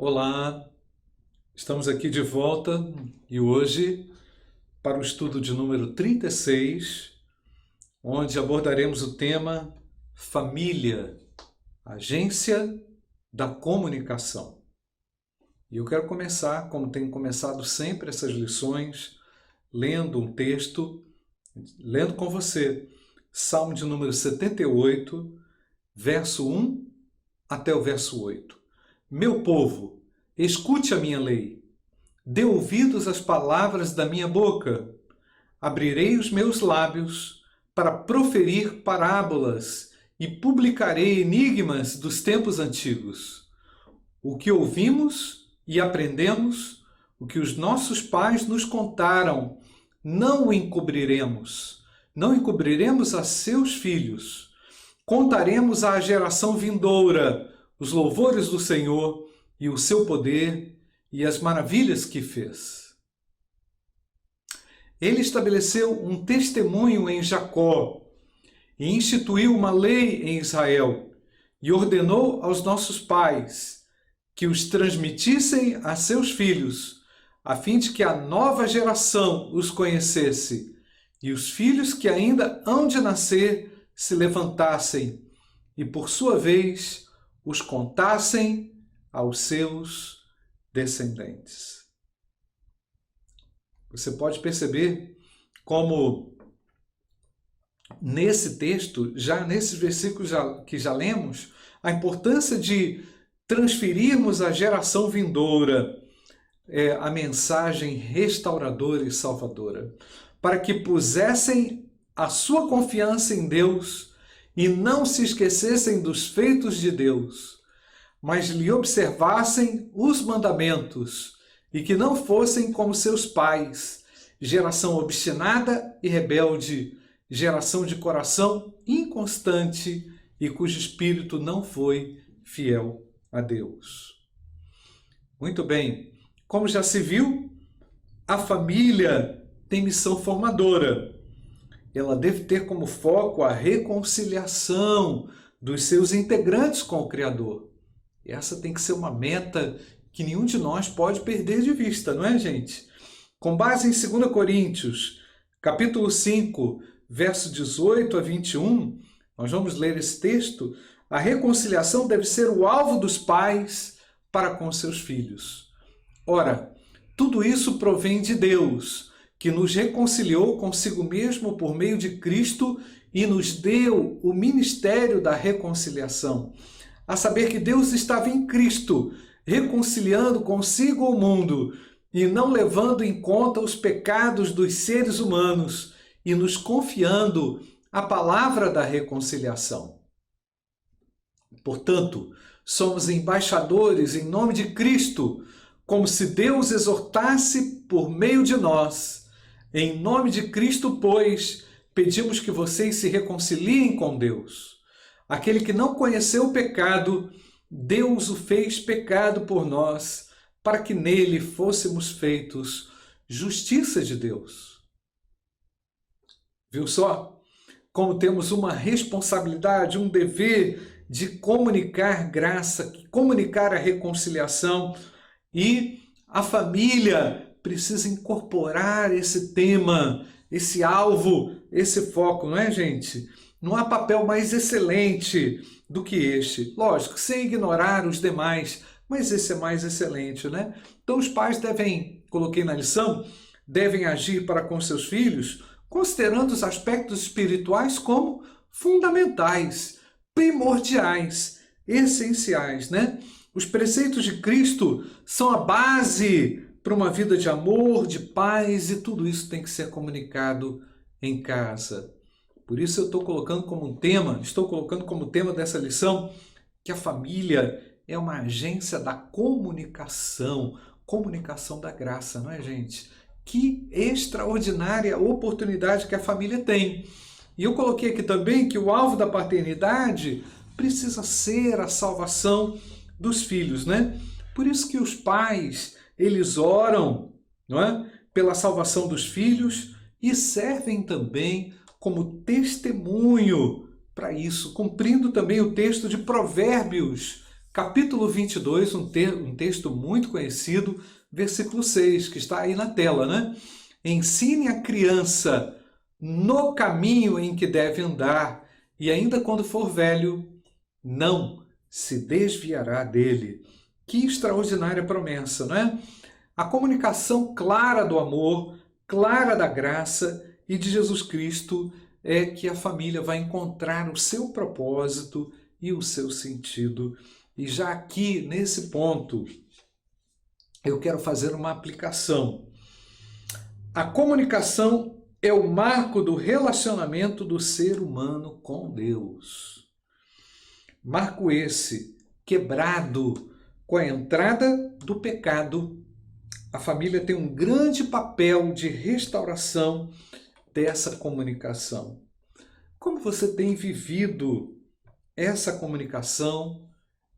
Olá, estamos aqui de volta e hoje para o estudo de número 36, onde abordaremos o tema Família, Agência da Comunicação. E eu quero começar, como tenho começado sempre essas lições, lendo um texto, lendo com você, Salmo de número 78, verso 1 até o verso 8. Meu povo, escute a minha lei. Dê ouvidos às palavras da minha boca. Abrirei os meus lábios para proferir parábolas e publicarei enigmas dos tempos antigos. O que ouvimos e aprendemos, o que os nossos pais nos contaram, não o encobriremos. Não encobriremos a seus filhos. Contaremos à geração vindoura os louvores do Senhor e o seu poder e as maravilhas que fez. Ele estabeleceu um testemunho em Jacó e instituiu uma lei em Israel e ordenou aos nossos pais que os transmitissem a seus filhos, a fim de que a nova geração os conhecesse e os filhos que ainda hão de nascer se levantassem e, por sua vez, os contassem aos seus descendentes. Você pode perceber como nesse texto, já nesses versículos que já lemos, a importância de transferirmos à geração vindoura a mensagem restauradora e salvadora, para que pusessem a sua confiança em Deus e não se esquecessem dos feitos de Deus, mas lhe observassem os mandamentos e que não fossem como seus pais, geração obstinada e rebelde, geração de coração inconstante e cujo espírito não foi fiel a Deus. Muito bem, como já se viu, a família tem missão formadora. Ela deve ter como foco a reconciliação dos seus integrantes com o Criador. Essa tem que ser uma meta que nenhum de nós pode perder de vista, não é, gente? Com base em 2 Coríntios, capítulo 5, verso 18 a 21, nós vamos ler esse texto. A reconciliação deve ser o alvo dos pais para com seus filhos. Ora, tudo isso provém de Deus, que nos reconciliou consigo mesmo por meio de Cristo e nos deu o ministério da reconciliação. A saber que Deus estava em Cristo, reconciliando consigo o mundo e não levando em conta os pecados dos seres humanos e nos confiando a palavra da reconciliação. Portanto, somos embaixadores em nome de Cristo, como se Deus exortasse por meio de nós. Em nome de Cristo, pois, pedimos que vocês se reconciliem com Deus. Aquele que não conheceu o pecado, Deus o fez pecado por nós, para que nele fôssemos feitos justiça de Deus. Viu só? Como temos uma responsabilidade, um dever de comunicar graça, comunicar a reconciliação, e a família precisa incorporar esse tema, esse alvo, esse foco, não é, gente? Não há papel mais excelente do que este. Lógico, sem ignorar os demais, mas esse é mais excelente, né? Então os pais devem, coloquei na lição, devem agir para com seus filhos, considerando os aspectos espirituais como fundamentais, primordiais, essenciais, né? Os preceitos de Cristo são a base para uma vida de amor, de paz, e tudo isso tem que ser comunicado em casa. Por isso eu estou colocando como tema dessa lição que a família é uma agência da comunicação da graça, não é, gente? Que extraordinária oportunidade que a família tem. E eu coloquei aqui também que o alvo da paternidade precisa ser a salvação dos filhos, né? Por isso que os pais, eles oram, não é? Pela salvação dos filhos e servem também como testemunho para isso, cumprindo também o texto de Provérbios, Capítulo 22, um texto muito conhecido, versículo 6, que está aí na tela, né? Ensine a criança no caminho em que deve andar, e ainda quando for velho, não se desviará dele. Que extraordinária promessa, não é? A comunicação clara do amor, clara da graça e de Jesus Cristo é que a família vai encontrar o seu propósito e o seu sentido. E já aqui, nesse ponto, eu quero fazer uma aplicação. A comunicação é o marco do relacionamento do ser humano com Deus. Marco esse quebrado com a entrada do pecado. A família tem um grande papel de restauração dessa comunicação. Como você tem vivido essa comunicação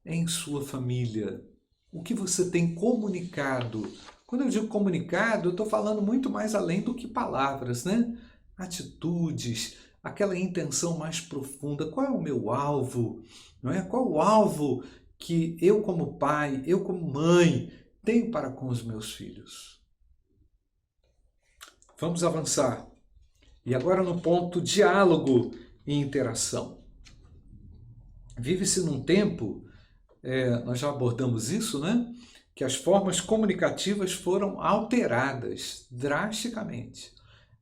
em sua família? O que você tem comunicado? Quando eu digo comunicado, eu estou falando muito mais além do que palavras, né? Atitudes, aquela intenção mais profunda. Qual é o meu alvo? Não é? Qual o alvo que eu como pai, eu como mãe, tenho para com os meus filhos? Vamos avançar. E agora no ponto diálogo e interação. Vive-se num tempo, nós já abordamos isso, né? Que as formas comunicativas foram alteradas drasticamente.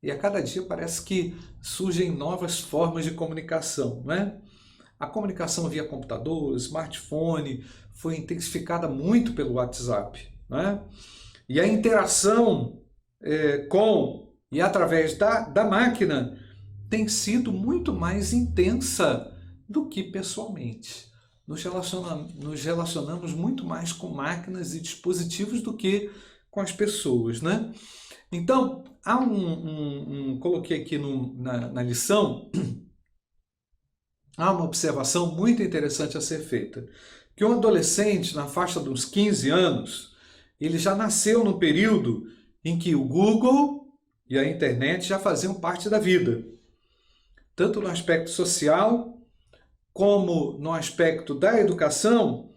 E a cada dia parece que surgem novas formas de comunicação, né? A comunicação via computador, smartphone, foi intensificada muito pelo WhatsApp, né? E a interação com e através da máquina tem sido muito mais intensa do que pessoalmente. Nos relacionamos muito mais com máquinas e dispositivos do que com as pessoas, né? Então, há coloquei aqui na lição, há uma observação muito interessante a ser feita, que um adolescente na faixa dos 15 anos, ele já nasceu no período em que o Google e a internet já faziam parte da vida, tanto no aspecto social como no aspecto da educação.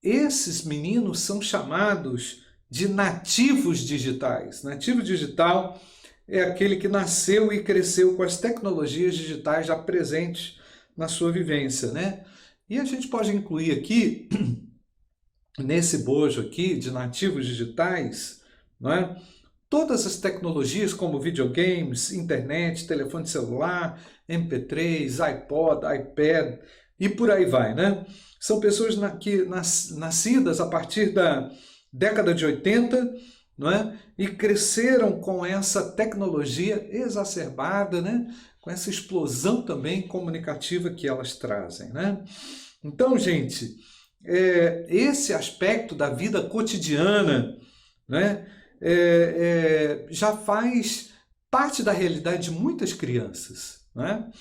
Esses meninos são chamados de nativos digitais. Nativo digital é aquele que nasceu e cresceu com as tecnologias digitais já presentes na sua vivência, né? E a gente pode incluir aqui, nesse bojo aqui de nativos digitais, não é? Todas as tecnologias como videogames, internet, telefone celular, MP3, iPod, iPad e por aí vai, né? São pessoas nascidas a partir da década de 80, não é? E cresceram com essa tecnologia exacerbada, né? Com essa explosão também comunicativa que elas trazem, né? Então, gente, esse aspecto da vida cotidiana, né? Já faz parte da realidade de muitas crianças, né?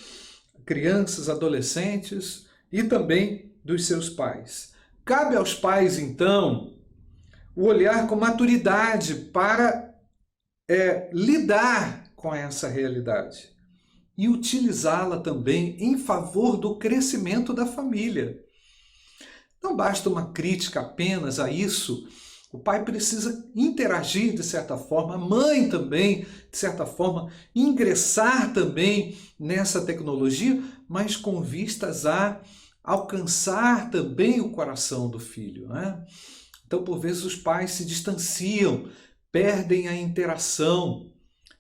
Crianças, adolescentes e também dos seus pais. Cabe aos pais, então, o olhar com maturidade para lidar com essa realidade e utilizá-la também em favor do crescimento da família. Não basta uma crítica apenas a isso. O pai precisa interagir de certa forma, a mãe também, de certa forma, ingressar também nessa tecnologia, mas com vistas a alcançar também o coração do filho, né? Então, por vezes, os pais se distanciam, perdem a interação,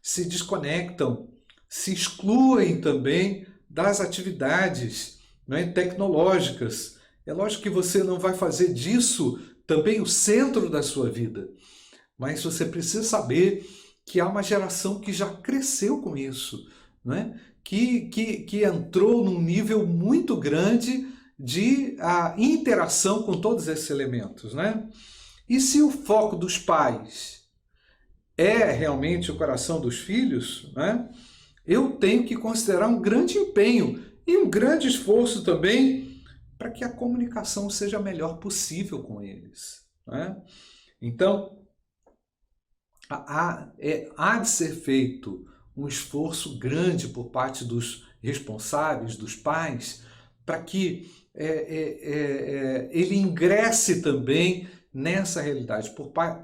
se desconectam, se excluem também das atividades, né, tecnológicas. É lógico que você não vai fazer disso também o centro da sua vida, mas você precisa saber que há uma geração que já cresceu com isso, né? que entrou num nível muito grande de interação com todos esses elementos, né? E se o foco dos pais é realmente o coração dos filhos, né? Eu tenho que considerar um grande empenho e um grande esforço também para que a comunicação seja a melhor possível com eles, né? Então, há de ser feito um esforço grande por parte dos responsáveis, dos pais, para que ele ingresse também nessa realidade.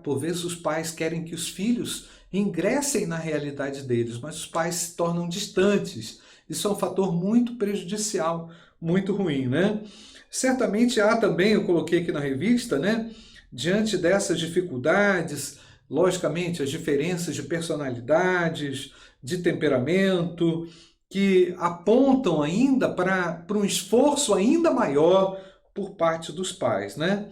Por vezes os pais querem que os filhos ingressem na realidade deles, mas os pais se tornam distantes. Isso é um fator muito prejudicial, muito ruim, né? Certamente há também, eu coloquei aqui na revista, né? Diante dessas dificuldades, logicamente, as diferenças de personalidades, de temperamento, que apontam ainda para um esforço ainda maior por parte dos pais, né?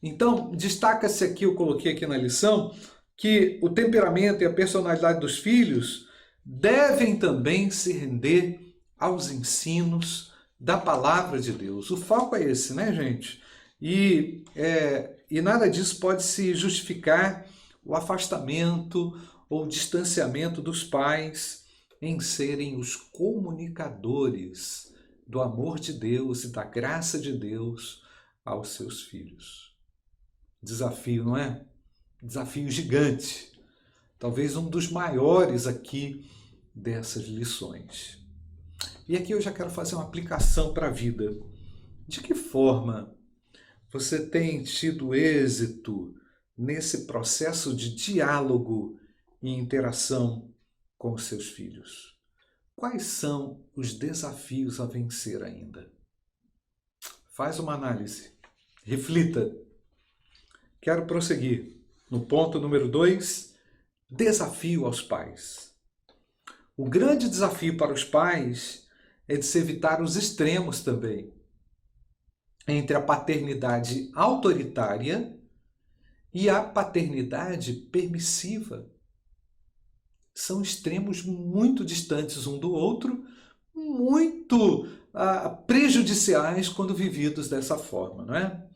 Então, destaca-se aqui, eu coloquei aqui na lição, que o temperamento e a personalidade dos filhos devem também se render aos ensinos da palavra de Deus. O foco é esse, né, gente? E nada disso pode se justificar o afastamento ou o distanciamento dos pais em serem os comunicadores do amor de Deus e da graça de Deus aos seus filhos. Desafio, não é? Desafio gigante. Talvez um dos maiores aqui dessas lições. E aqui eu já quero fazer uma aplicação para a vida. De que forma você tem tido êxito nesse processo de diálogo e interação com os seus filhos? Quais são os desafios a vencer ainda? Faz uma análise, reflita. Quero prosseguir no ponto número 2, desafio aos pais. O grande desafio para os pais é de se evitar os extremos também, entre a paternidade autoritária e a paternidade permissiva. São extremos muito distantes um do outro, muito prejudiciais quando vividos dessa forma, não é?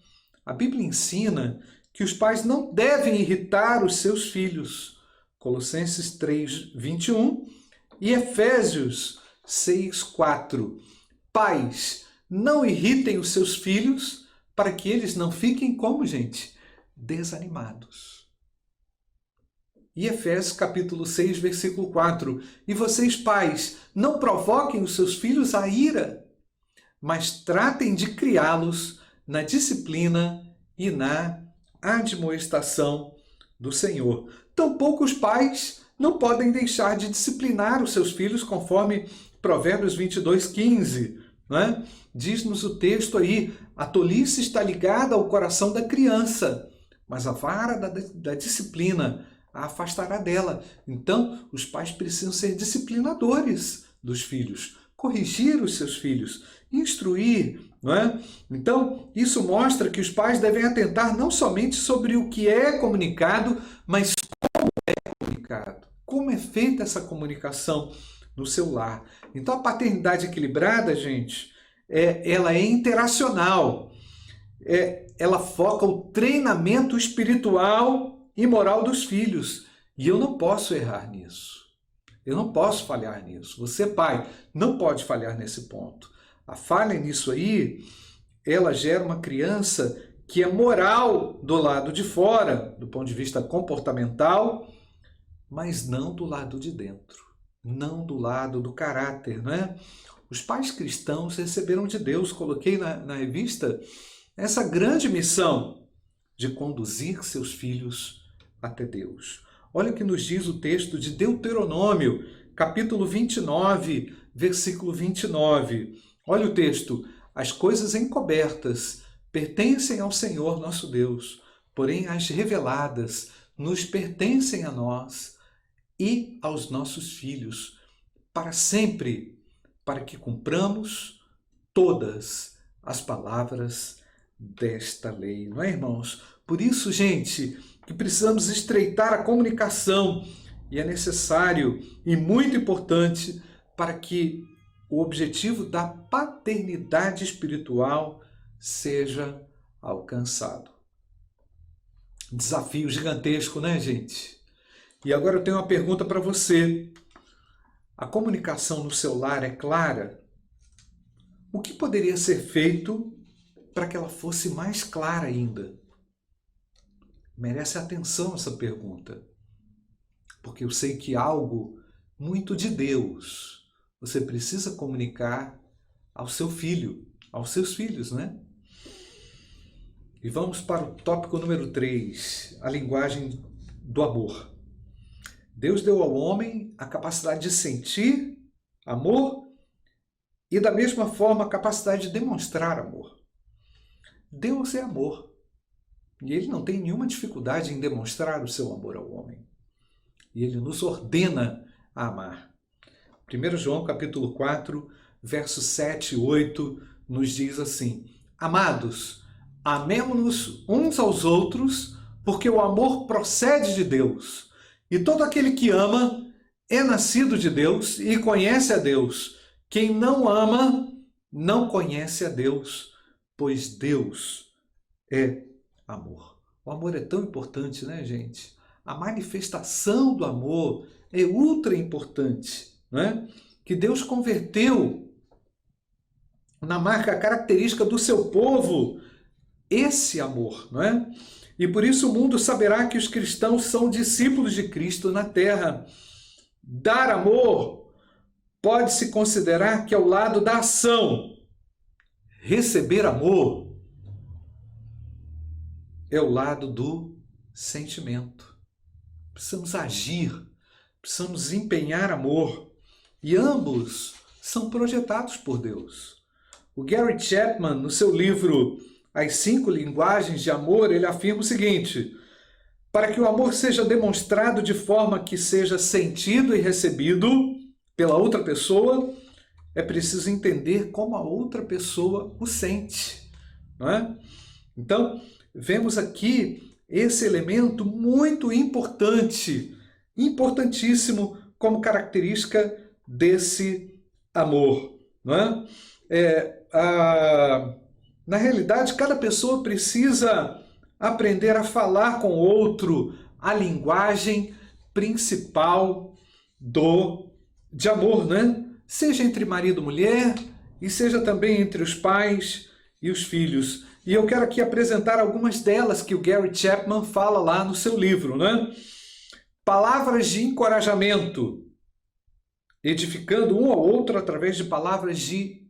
A Bíblia ensina que os pais não devem irritar os seus filhos. Colossenses 3, 21 e Efésios 6, 4. Pais, não irritem os seus filhos para que eles não fiquem como, gente? Desanimados. E Efésios capítulo 6, versículo 4. E vocês, pais, não provoquem os seus filhos à ira, mas tratem de criá-los na disciplina e na admoestação do Senhor. Tampouco os pais não podem deixar de disciplinar os seus filhos, conforme Provérbios 22, 15. Né? Diz-nos o texto aí, a tolice está ligada ao coração da criança, mas a vara da disciplina a afastará dela. Então, os pais precisam ser disciplinadores dos filhos, corrigir os seus filhos, instruir, não é? Então, isso mostra que os pais devem atentar não somente sobre o que é comunicado, mas como é comunicado. Como é feita essa comunicação no seu lar. Então, a paternidade equilibrada, gente, ela é interacional. Ela foca o treinamento espiritual e moral dos filhos. E eu não posso errar nisso. Eu não posso falhar nisso. Você, pai, não pode falhar nesse ponto. A falha nisso aí, ela gera uma criança que é moral do lado de fora, do ponto de vista comportamental, mas não do lado de dentro, não do lado do caráter, não é? Os pais cristãos receberam de Deus, coloquei na revista, essa grande missão de conduzir seus filhos até Deus. Olha o que nos diz o texto de Deuteronômio, capítulo 29, versículo 29. Olha o texto. As coisas encobertas pertencem ao Senhor nosso Deus, porém as reveladas nos pertencem a nós e aos nossos filhos, para sempre, para que cumpramos todas as palavras desta lei. Não é, irmãos? Por isso, gente, que precisamos estreitar a comunicação e é necessário e muito importante para que o objetivo da paternidade espiritual seja alcançado. Desafio gigantesco, né, gente? E agora eu tenho uma pergunta para você. A comunicação no seu lar é clara? O que poderia ser feito para que ela fosse mais clara ainda? Merece atenção essa pergunta, porque eu sei que algo muito de Deus você precisa comunicar ao seu filho, aos seus filhos, né? E vamos para o tópico número 3, a linguagem do amor. Deus deu ao homem a capacidade de sentir amor e, da mesma forma, a capacidade de demonstrar amor. Deus é amor. E ele não tem nenhuma dificuldade em demonstrar o seu amor ao homem. E ele nos ordena a amar. 1 João capítulo 4, versos 7 e 8, nos diz assim: Amados, amemo-nos uns aos outros, porque o amor procede de Deus. E todo aquele que ama é nascido de Deus e conhece a Deus. Quem não ama, não conhece a Deus, pois Deus é amor. O amor é tão importante, né, gente? A manifestação do amor é ultra importante, né? Que Deus converteu na marca característica do seu povo esse amor, não é? E por isso o mundo saberá que os cristãos são discípulos de Cristo na terra. Dar amor pode-se considerar que é o lado da ação. Receber amor é o lado do sentimento. Precisamos agir, precisamos empenhar amor. E ambos são projetados por Deus. O Gary Chapman, no seu livro As 5 Linguagens de Amor, ele afirma o seguinte: para que o amor seja demonstrado de forma que seja sentido e recebido pela outra pessoa, é preciso entender como a outra pessoa o sente, não é? Então, vemos aqui esse elemento muito importante, importantíssimo como característica desse amor, não é? Na realidade, cada pessoa precisa aprender a falar com o outro a linguagem principal de amor, né? Seja entre marido e mulher, e seja também entre os pais e os filhos. E eu quero aqui apresentar algumas delas que o Gary Chapman fala lá no seu livro, né? Palavras de encorajamento, edificando um ao outro através de palavras de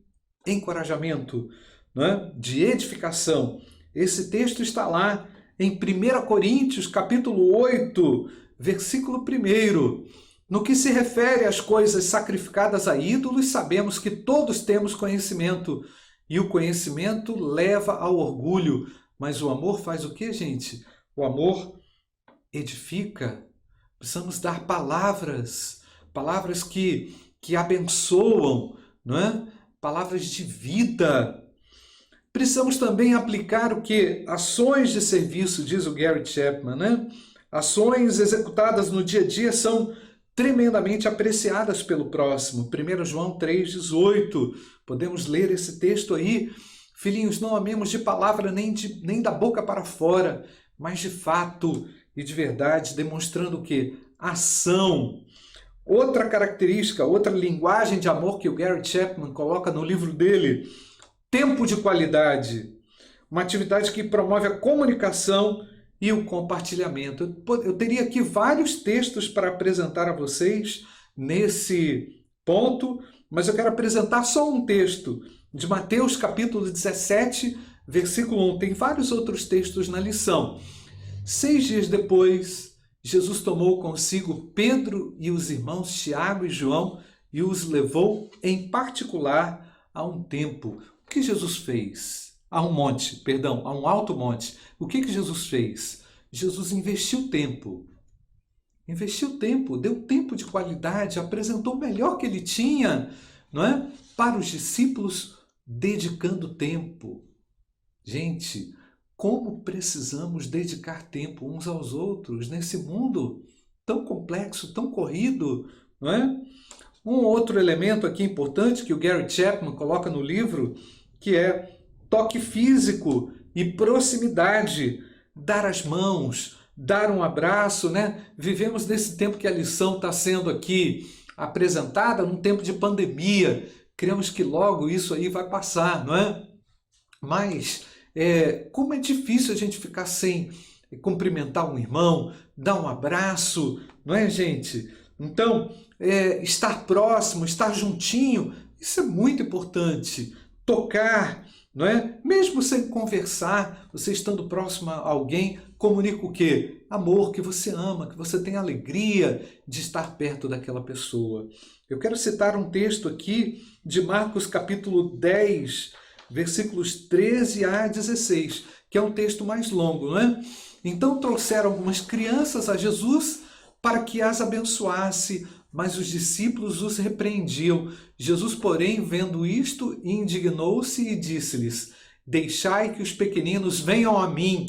encorajamento, né? De edificação. Esse texto está lá em 1 Coríntios, capítulo 8, versículo 1. No que se refere às coisas sacrificadas a ídolos, sabemos que todos temos conhecimento, e o conhecimento leva ao orgulho. Mas o amor faz o quê, gente? O amor edifica. Precisamos dar palavras que abençoam, não é? Palavras de vida. Precisamos também aplicar o que? Ações de serviço, diz o Gary Chapman, né? Ações executadas no dia a dia são tremendamente apreciadas pelo próximo. 1 João 3,18. Podemos ler esse texto aí. Filhinhos, não amemos de palavra nem da boca para fora, mas de fato e de verdade, demonstrando o quê? Ação. Outra característica, outra linguagem de amor que o Gary Chapman coloca no livro dele: tempo de qualidade. Uma atividade que promove a comunicação e o compartilhamento. Eu teria aqui vários textos para apresentar a vocês nesse ponto, mas eu quero apresentar só um texto de Mateus capítulo 17, versículo 1. Tem vários outros textos na lição. 6 dias depois, Jesus tomou consigo Pedro e os irmãos Tiago e João e os levou em particular a um templo. O que Jesus fez? A um alto monte. O que Jesus fez? Jesus investiu tempo. Deu tempo de qualidade, apresentou o melhor que ele tinha, não é? Para os discípulos, dedicando tempo. Gente, como precisamos dedicar tempo uns aos outros nesse mundo tão complexo, tão corrido, não é? Um outro elemento aqui importante que o Gary Chapman coloca no livro, que é toque físico e proximidade, dar as mãos, dar um abraço, né? Vivemos nesse tempo que a lição está sendo aqui apresentada, num tempo de pandemia. Cremos que logo isso aí vai passar, não é? Mas como é difícil a gente ficar sem cumprimentar um irmão, dar um abraço, não é, gente? Então, estar próximo, estar juntinho, isso é muito importante. Tocar, não é? Mesmo sem conversar, você estando próximo a alguém, comunica o quê? Amor, que você ama, que você tem alegria de estar perto daquela pessoa. Eu quero citar um texto aqui de Marcos capítulo 10, versículos 13 a 16, que é um texto mais longo, não é? Então trouxeram algumas crianças a Jesus para que as abençoasse, mas os discípulos os repreendiam. Jesus, porém, vendo isto, indignou-se e disse-lhes: Deixai que os pequeninos venham a mim,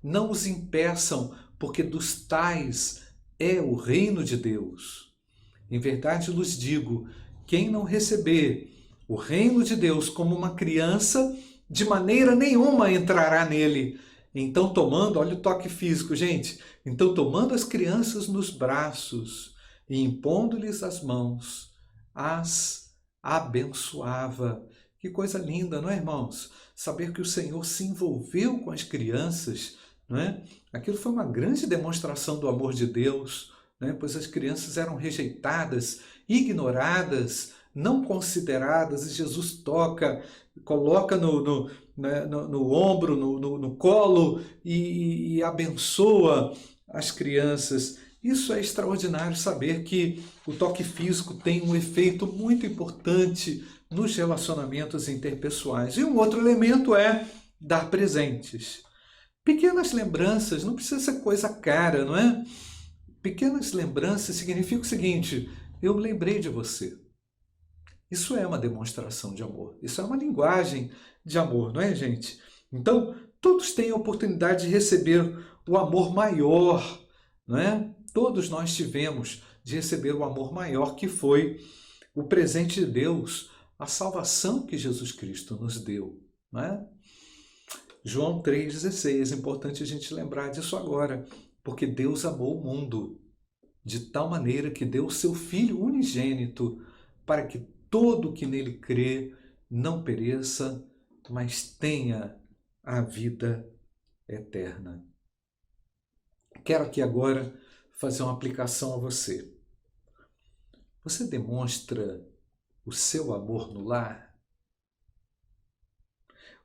não os impeçam, porque dos tais é o reino de Deus. Em verdade lhes digo, quem não receber o reino de Deus como uma criança, de maneira nenhuma entrará nele. Então tomando, olha o toque físico, gente. Então tomando as crianças nos braços e impondo-lhes as mãos, as abençoava. Que coisa linda, não é, irmãos? Saber que o Senhor se envolveu com as crianças, não é? Aquilo foi uma grande demonstração do amor de Deus, né? Pois as crianças eram rejeitadas, ignoradas, não consideradas, e Jesus toca, coloca no ombro, no colo e abençoa as crianças. Isso é extraordinário, saber que o toque físico tem um efeito muito importante nos relacionamentos interpessoais. E um outro elemento é dar presentes. Pequenas lembranças, não precisa ser coisa cara, não é? Pequenas lembranças significa o seguinte: eu lembrei de você. Isso é uma demonstração de amor. Isso é uma linguagem de amor, não é, gente? Então, todos têm a oportunidade de receber o amor maior, não é? Todos nós tivemos de receber o amor maior, que foi o presente de Deus, a salvação que Jesus Cristo nos deu, não é? João 3,16, é importante a gente lembrar disso agora, porque Deus amou o mundo de tal maneira que deu o seu Filho unigênito para que todo que nele crê não pereça, mas tenha a vida eterna. Quero aqui agora fazer uma aplicação a você. Você demonstra o seu amor no lar?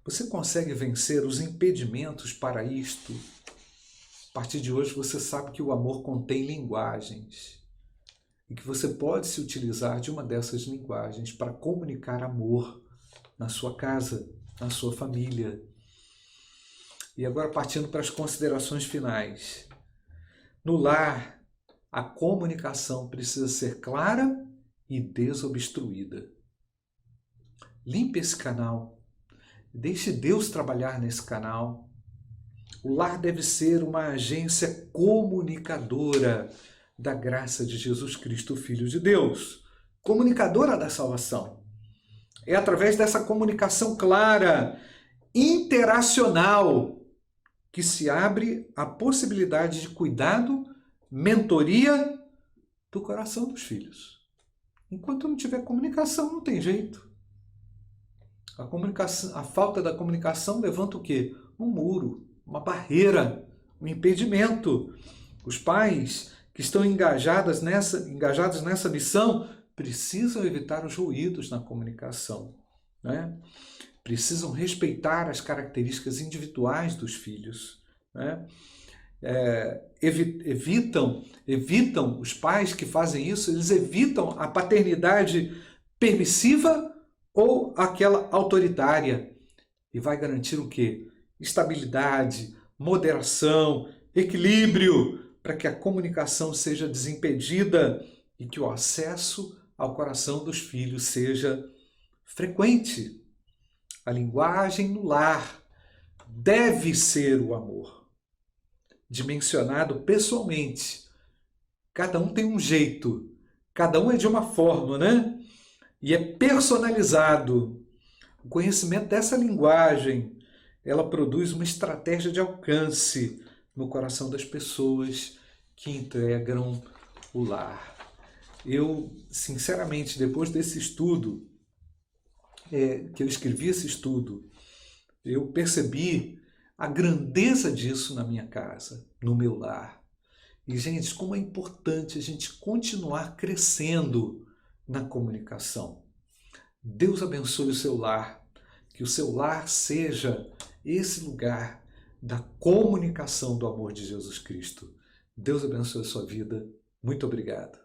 Você consegue vencer os impedimentos para isto? A partir de hoje você sabe que o amor contém linguagens e que você pode se utilizar de uma dessas linguagens para comunicar amor na sua casa, na sua família. E agora partindo para as considerações finais. No lar, a comunicação precisa ser clara e desobstruída. Limpe esse canal. Deixe Deus trabalhar nesse canal. O lar deve ser uma agência comunicadora da graça de Jesus Cristo, Filho de Deus. Comunicadora da salvação. É através dessa comunicação clara, interacional, que se abre a possibilidade de cuidado, mentoria do coração dos filhos. Enquanto não tiver comunicação, não tem jeito. A falta da comunicação levanta o quê? Um muro, uma barreira, um impedimento. Os pais que estão engajados nessa missão precisam evitar os ruídos na comunicação, né? Precisam respeitar as características individuais dos filhos, né? Evitam os pais que fazem isso, eles evitam a paternidade permissiva ou aquela autoritária, e vai garantir o quê? Estabilidade, moderação, equilíbrio, para que a comunicação seja desimpedida e que o acesso ao coração dos filhos seja frequente. A linguagem no lar deve ser o amor, dimensionado pessoalmente. Cada um tem um jeito, cada um é de uma forma, né? E é personalizado. O conhecimento dessa linguagem, ela produz uma estratégia de alcance no coração das pessoas que integram o lar. Eu, sinceramente, depois desse estudo, que eu escrevi esse estudo, eu percebi a grandeza disso na minha casa, no meu lar. E, gente, como é importante a gente continuar crescendo na comunicação. Deus abençoe o seu lar, que o seu lar seja esse lugar da comunicação do amor de Jesus Cristo. Deus abençoe a sua vida. Muito obrigado.